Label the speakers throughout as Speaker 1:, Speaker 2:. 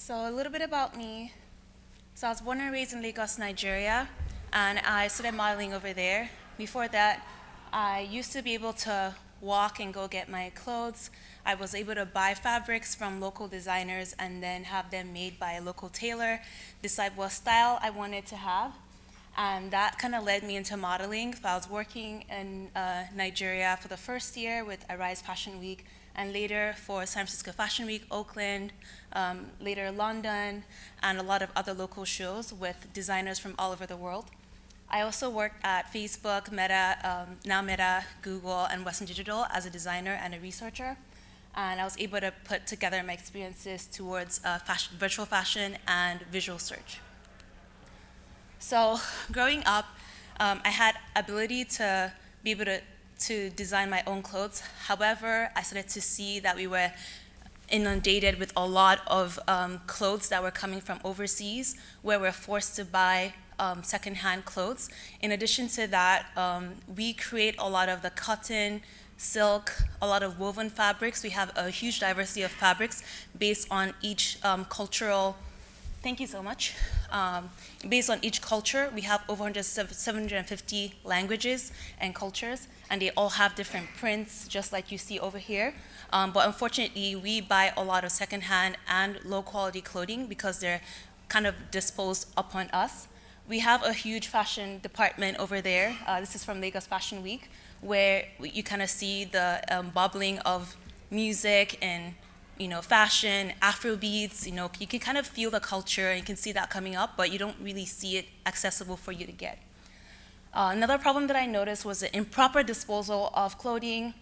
Speaker 1: So a little bit about me. So I was born and raised in Lagos, Nigeria, and I studied modeling over there. Before that, I used to be able to walk and go get my clothes. I was able to buy fabrics from local designers and then have them made by a local tailor, decide what style I wanted to have. And that kind of led me into modeling. I was working in Nigeria for the first year with Arise Fashion Week, and later for San Francisco Fashion Week, Oakland, later London, and a lot of other local shows with designers from all over the world. I also worked at Facebook, now Meta, Google, and Western Digital as a designer and a researcher. And I was able to put together my experiences towards virtual fashion and visual search. So growing up, I had ability to be able to design my own clothes. However, I started to see that we were inundated with a lot of clothes that were coming from overseas, where we're forced to buy secondhand clothes. In addition to that, we create a lot of the cotton, silk, a lot of woven fabrics. We have a huge diversity of fabrics based on each cultural. Thank you so much. Based on each culture, we have over 750 languages and cultures, and they all have different prints, just like you see over here. But unfortunately, we buy a lot of secondhand and low-quality clothing because they're kind of disposed upon us. We have a huge fashion department over there. This is from Lagos Fashion Week, where you kind of see the bubbling of music and fashion, Afro beats. You can kind of feel the culture, and you can see that coming up, but you don't really see it accessible for you to get. Another problem that I noticed was the improper disposal of clothing,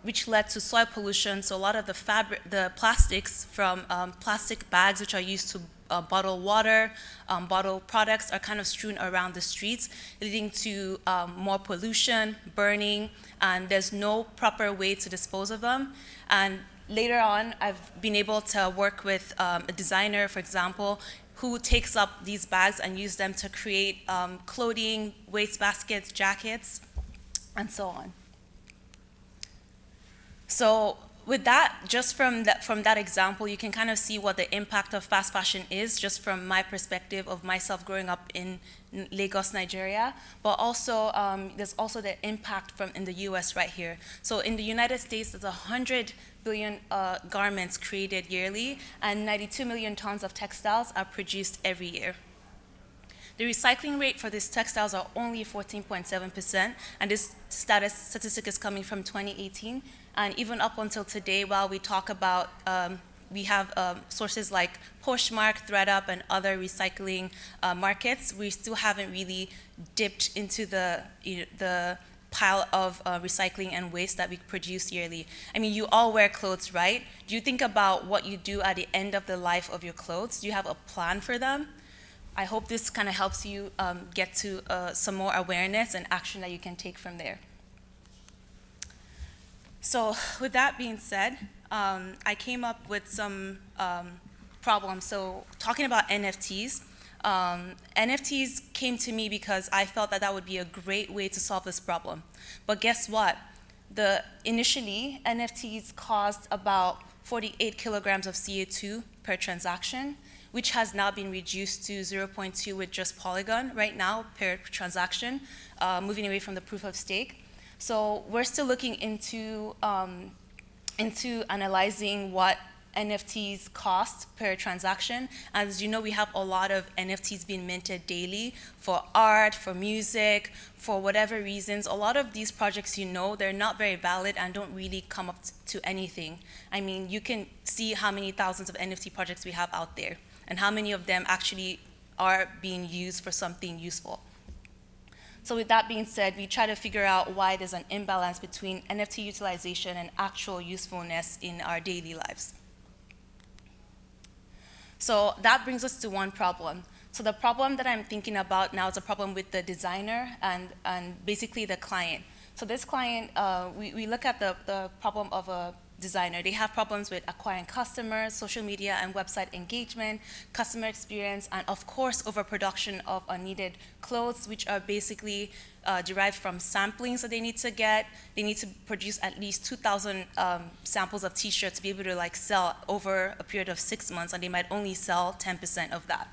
Speaker 1: which led to soil pollution. So a lot of the plastics from plastic bags, which are used to bottle water, bottle products, are kind of strewn around the streets, leading to more pollution, burning, and there's no proper way to dispose of them. And later on, I've been able to work with a designer, for example, who takes up these bags and use them to create clothing, waste baskets, jackets, and so on. So with that, just from that example, you can kind of see what the impact of fast fashion is, just from my perspective of myself growing up in Lagos, Nigeria. But also, there's also the impact from in the US right here. So in the United States, there's 100 billion garments created yearly, and 92 million tons of textiles are produced every year. The recycling rate for these textiles are only 14.7%, and this statistic is coming from 2018. And even up until today, while we talk about, we have sources like Poshmark, ThreadUp, and other recycling markets, we still haven't really dipped into the pile of recycling and waste that we produce yearly. I mean, you all wear clothes, right? Do you think about what you do at the end of the life of your clothes? Do you have a plan for them? I hope this kind of helps you get to some more awareness and action that you can take from there. So with that being said, I came up with some problems. So talking about NFTs, NFTs came to me because I felt that would be a great way to solve this problem. But guess what? Initially, NFTs caused about 48 kilograms of CO2 per transaction, which has now been reduced to 0.2 with just Polygon right now per transaction, moving away from the proof of stake. So we're still looking into analyzing what NFTs cost per transaction. As you know, we have a lot of NFTs being minted daily for art, for music, for whatever reasons. A lot of these projects, they're not very valid and don't really come up to anything. I mean, you can see how many thousands of NFT projects we have out there and how many of them actually are being used for something useful. So with that being said, we try to figure out why there's an imbalance between NFT utilization and actual usefulness in our daily lives. So that brings us to one problem. So the problem that I'm thinking about now is a problem with the designer and basically the client. So this client, we look at the problem of a designer. They have problems with acquiring customers, social media and website engagement, customer experience, and of course, overproduction of unneeded clothes, which are basically derived from samplings that they need to get. They need to produce at least 2,000 samples of t-shirts to be able to like sell over a period of 6 months, and they might only sell 10% of that.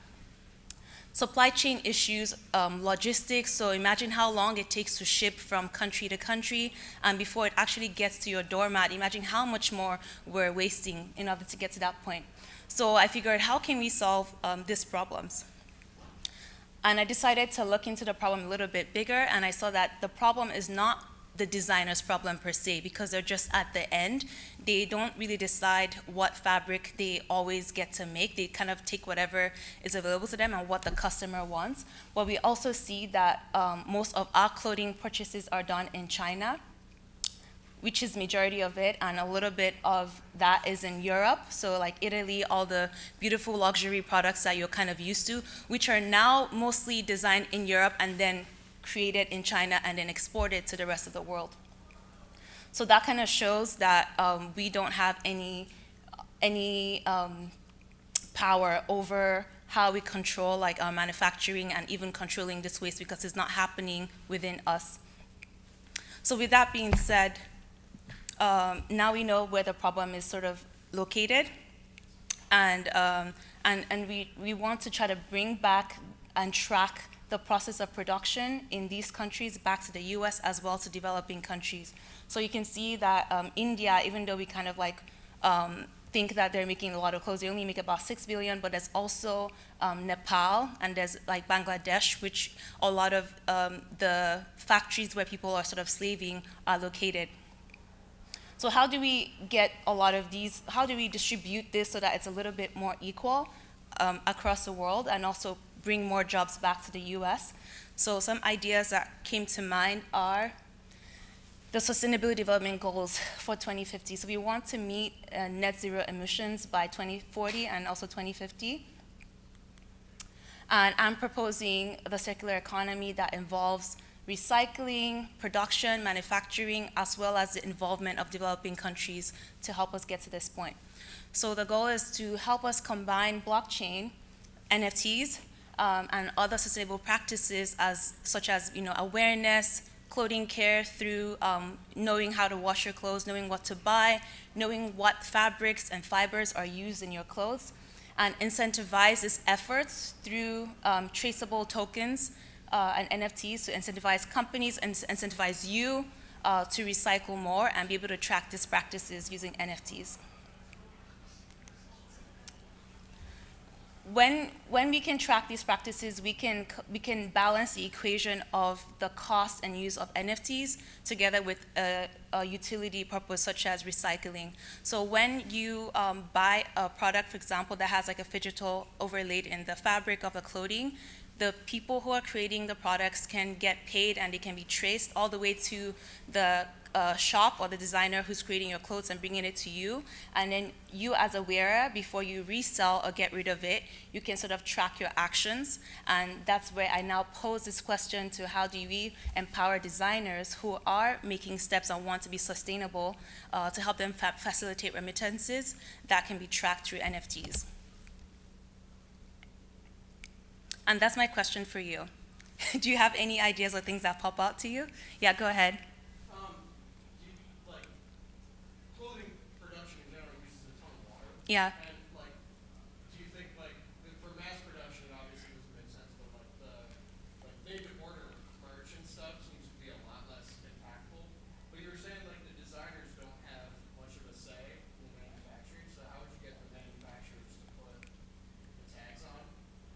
Speaker 1: Supply chain issues, logistics, so imagine how long it takes to ship from country to country, and before it actually gets to your doormat, imagine how much more we're wasting in order to get to that point. So I figured, how can we solve these problems? And I decided to look into the problem a little bit bigger, and I saw that the problem is not the designer's problem per se, because they're just at the end. They don't really decide what fabric they always get to make. They kind of take whatever is available to them and what the customer wants. But we also see that most of our clothing purchases are done in China, which is majority of it, and a little bit of that is in Europe. So like Italy, all the beautiful luxury products that you're kind of used to, which are now mostly designed in Europe and then created in China and then exported to the rest of the world. So that kind of shows that we don't have any power over how we control like our manufacturing and even controlling this waste, because it's not happening within us. So with that being said, now we know where the problem is sort of located, and we want to try to bring back and track the process of production in these countries back to the US as well to developing countries. So you can see that India, even though we kind of like think that they're making a lot of clothes, they only make about 6 billion, but there's also Nepal, and there's like Bangladesh, which a lot of the factories where people are sort of slaving are located. So how do we get a lot of these, how do we distribute this so that it's a little bit more equal across the world, and also bring more jobs back to the US? So some ideas that came to mind are the Sustainability Development Goals for 2050. So we want to meet net zero emissions by 2040 and also 2050. And I'm proposing the circular economy that involves recycling, production, manufacturing, as well as the involvement of developing countries to help us get to this point. So the goal is to help us combine blockchain, NFTs, and other sustainable practices such as awareness, clothing care through knowing how to wash your clothes, knowing what to buy, knowing what fabrics and fibers are used in your clothes, and incentivize these efforts through traceable tokens and NFTs to incentivize companies and incentivize you to recycle more and be able to track these practices using NFTs. When we can track these practices, we can balance the equation of the cost and use of NFTs together with a utility purpose such as recycling. So when you buy a product, for example, that has like a digital overlaid in the fabric of the clothing, the people who are creating the products can get paid and they can be traced all the way to the shop or the designer who's creating your clothes and bringing it to you. And then you as a wearer, before you resell or get rid of it, you can sort of track your actions. And that's where I now pose this question to how do we empower designers who are making steps and want to be sustainable to help them facilitate remittances that can be tracked through NFTs. And that's my question for you. Do you have any ideas or things that pop out to you? Yeah, go ahead. Yeah.
Speaker 2: And do you think for mass production, obviously doesn't make sense, but the made to order merch and stuff seems to be a lot less impactful. But you were saying the designers don't have much of a say in the manufacturing, so how would you get the manufacturers to put the tags on?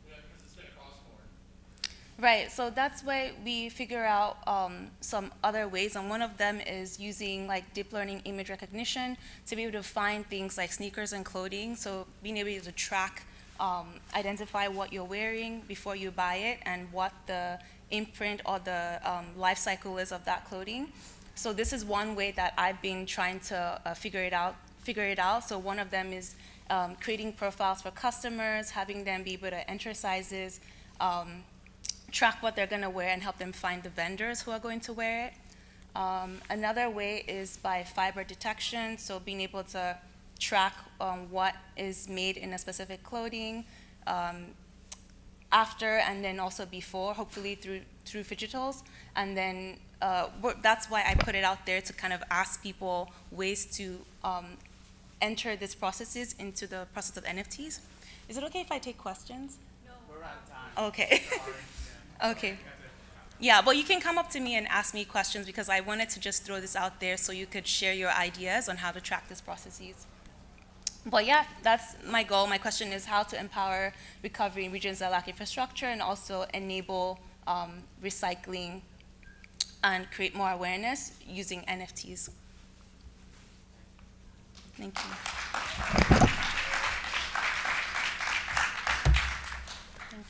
Speaker 2: Because it's going to cost more.
Speaker 1: Right, so that's why we figure out some other ways, and one of them is using deep learning image recognition to be able to find things like sneakers and clothing, so being able to track, identify what you're wearing before you buy it and what the imprint or the life cycle is of that clothing. So this is one way that I've been trying to figure it out. So one of them is creating profiles for customers, having them be able to enter sizes, track what they're going to wear and help them find the vendors who are going to wear it. Another way is by fiber detection, so being able to track what is made in a specific clothing after and then also before, hopefully through digitals. And then that's why I put it out there to kind of ask people ways to enter these processes into the process of NFTs. Is it okay if I take questions?
Speaker 3: We're out of time.
Speaker 1: Okay.
Speaker 3: Sorry.
Speaker 1: Okay. Yeah, but you can come up to me and ask me questions because I wanted to just throw this out there so you could share your ideas on how to track these processes. But yeah, that's my goal. My question is how to empower recovery in regions that lack infrastructure and also enable recycling and create more awareness using NFTs. Thank you.